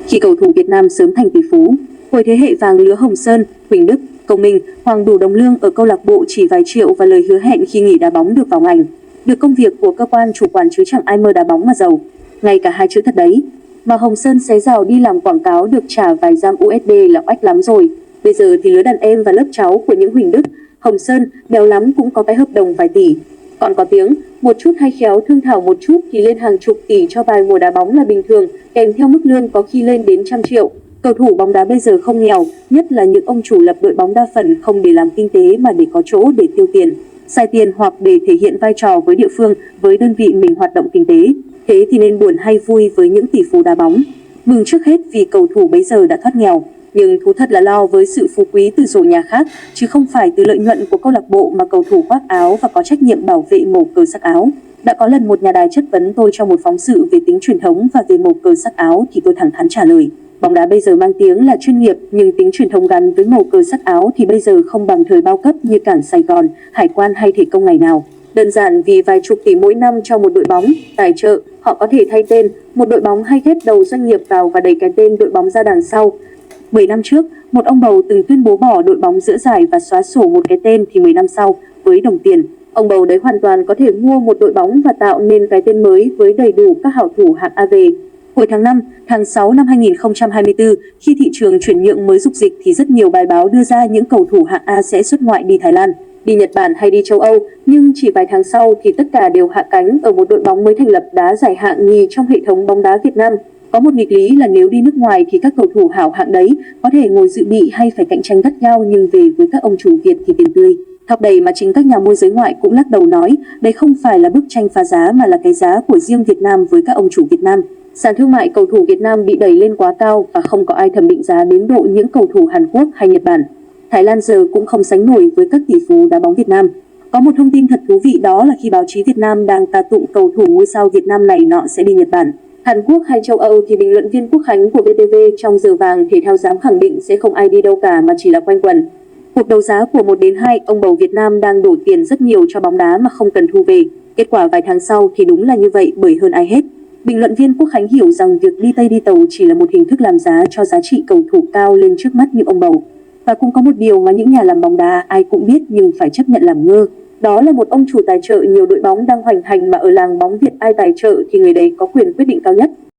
khi cầu thủ Việt Nam sớm thành tỷ phú. Hồi thế hệ vàng lứa Hồng Sơn, Huỳnh Đức, Công Minh, Hoàng đủ đồng lương ở câu lạc bộ chỉ vài triệu và lời hứa hẹn khi nghỉ đá bóng được vào ngành. Được công việc của cơ quan chủ quản chứ chẳng ai mơ đá bóng mà giàu. Ngay cả hai chữ thật đấy. Mà Hồng Sơn xé rào đi làm quảng cáo được trả vài giam USD là oách lắm rồi. Bây giờ thì lứa đàn em và lớp cháu của những Huỳnh Đức, Hồng Sơn béo lắm cũng có cái hợp đồng vài tỷ. Còn có tiếng, một chút hay khéo thương thảo một chút thì lên hàng chục tỷ cho vài mùa đá bóng là bình thường, kèm theo mức lương có khi lên đến 100 triệu. Cầu thủ bóng đá bây giờ không nghèo, nhất là những ông chủ lập đội bóng đa phần không để làm kinh tế mà để có chỗ để tiêu tiền, xài tiền hoặc để thể hiện vai trò với địa phương, với đơn vị mình hoạt động kinh tế. Thế thì nên buồn hay vui với những tỷ phú đá bóng? Mừng trước hết vì cầu thủ bấy giờ đã thoát nghèo, nhưng thú thật là lo với sự phú quý từ rổ nhà khác, chứ không phải từ lợi nhuận của câu lạc bộ mà cầu thủ khoác áo và có trách nhiệm bảo vệ màu cờ sắc áo. Đã có lần một nhà đài chất vấn tôi trong một phóng sự về tính truyền thống và về màu cờ sắc áo thì tôi thẳng thắn trả lời. Bóng đá bây giờ mang tiếng là chuyên nghiệp, nhưng tính truyền thống gắn với màu cờ sắc áo thì bây giờ không bằng thời bao cấp như Cảng Sài Gòn, Hải quan hay Thể công ngày nào. Đơn giản vì vài chục tỷ mỗi năm cho một đội bóng, tài trợ, họ có thể thay tên, một đội bóng hay ghép đầu doanh nghiệp vào và đẩy cái tên đội bóng ra đằng sau. 10 năm trước, một ông bầu từng tuyên bố bỏ đội bóng giữa giải và xóa sổ một cái tên thì 10 năm sau, với đồng tiền, ông bầu đấy hoàn toàn có thể mua một đội bóng và tạo nên cái tên mới với đầy đủ các hảo thủ hạng A về. Hồi tháng 5, tháng 6 năm 2024, khi thị trường chuyển nhượng mới rục dịch thì rất nhiều bài báo đưa ra những cầu thủ hạng A sẽ xuất ngoại đi Thái Lan, đi Nhật Bản hay đi châu Âu, nhưng chỉ vài tháng sau thì tất cả đều hạ cánh ở một đội bóng mới thành lập đá giải hạng nhì trong hệ thống bóng đá Việt Nam. Có một nghịch lý là nếu đi nước ngoài thì các cầu thủ hảo hạng đấy có thể ngồi dự bị hay phải cạnh tranh gắt gao, nhưng về với các ông chủ Việt thì tiền tươi thọc đầy mà chính các nhà môi giới ngoại cũng lắc đầu nói đây không phải là bức tranh phá giá mà là cái giá của riêng Việt Nam với các ông chủ Việt Nam. Sàn thương mại cầu thủ Việt Nam bị đẩy lên quá cao và không có ai thẩm định giá đến độ những cầu thủ Hàn Quốc hay Nhật Bản. Thái Lan giờ cũng không sánh nổi với các tỷ phú đá bóng Việt Nam. Có một thông tin thật thú vị đó là khi báo chí Việt Nam đang ca tụng cầu thủ ngôi sao Việt Nam này nọ sẽ đi Nhật Bản, Hàn Quốc hay châu Âu thì bình luận viên Quốc Khánh của VTV trong giờ vàng thể thao dám khẳng định sẽ không ai đi đâu cả mà chỉ là quanh quẩn. Cuộc đấu giá của 1 đến 2, ông bầu Việt Nam đang đổ tiền rất nhiều cho bóng đá mà không cần thu về. Kết quả vài tháng sau thì đúng là như vậy bởi hơn ai hết. Bình luận viên Quốc Khánh hiểu rằng việc đi Tây đi Tàu chỉ là một hình thức làm giá cho giá trị cầu thủ cao lên trước mắt như ông bầu. Và cũng có một điều mà những nhà làm bóng đá ai cũng biết nhưng phải chấp nhận làm ngơ. Đó là một ông chủ tài trợ nhiều đội bóng đang hoành hành mà ở làng bóng Việt ai tài trợ thì người đấy có quyền quyết định cao nhất.